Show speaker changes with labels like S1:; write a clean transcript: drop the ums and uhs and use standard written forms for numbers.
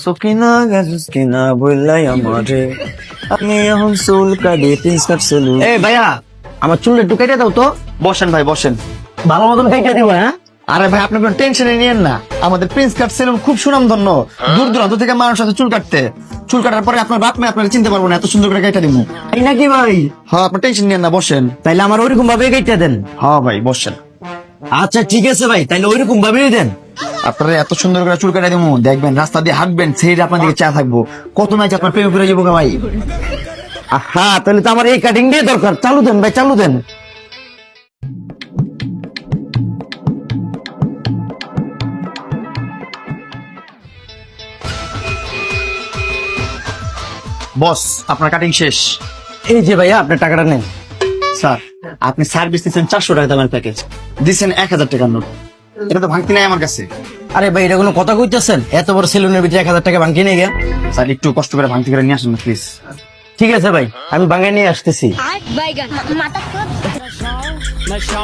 S1: সকিনা গাজুস কিনা বললাই আমারে আমি এখন চুল কাটি প্রিন্স কাট সেলুন।
S2: এই ভাইয়া, আমার চুল একটু কেটে দাও তো।
S1: বসেন ভাই বসেন।
S2: ভালো মতন কেটে দিব, হ্যাঁ?
S1: আরে ভাই আপনি কোনো টেনশনে নিয়েন না, আমাদের প্রিন্স কাট সেলুন খুব সুনামধন্য। দূর দূরান্ত থেকে মানুষ আছে চুল কাটতে। চুল কাটার পরে আপনার বাপ মেয়ে আপনারা চিনতে পারবো না, এত সুন্দর করে কেটে দিব।
S2: এই নাকি ভাই?
S1: হ্যাঁ আপনি টেনশন নিয়েন না, বসেন।
S2: তাইলে আমার ওইরকম ভাবে কেটে দেন।
S1: হ্যাঁ ভাই বসেন।
S2: আচ্ছা ঠিক আছে ভাই, তাইলে ওইরকম ভাবেই দেন।
S1: আপনারা এত সুন্দর করে চুল কাটাই দেবো, দেখবেন রাস্তা দিয়ে হাঁটবেন সেই আপনার দিকে চা থাকবো। কত ম্যাচ আপনার প্রেমে ফিরে যাবো ভাই।
S2: হ্যাঁ, তাহলে তো আমার এই কাটিং দিয়ে দরকার। চালু দেন ভাই, চালু দেন।
S1: বস আপনার কাটিং শেষ।
S2: এই যে ভাইয়া, আপনার টাকাটা নেন।
S1: স্যার আপনি সার্ভিস দিচ্ছেন 400 টাকা দামের প্যাকেজ, দিচ্ছেন 1000 টাকার নোট। এটা তো ভাঙতি নাই আমার কাছে।
S2: আরে ভাই, এটা কোনো কথা কইতেছেন? এত বড় সেলুনের ভিতরে 1000 টাকা ভাঙিয়ে নিয়ে গিয়া।
S1: স্যার একটু কষ্ট করে ভাঙতি করে নিয়ে আসেন না প্লিজ।
S2: ঠিক আছে ভাই, আমি ভাঙায় নিয়ে আসতেছি।
S3: Bye, guys. Mata ko.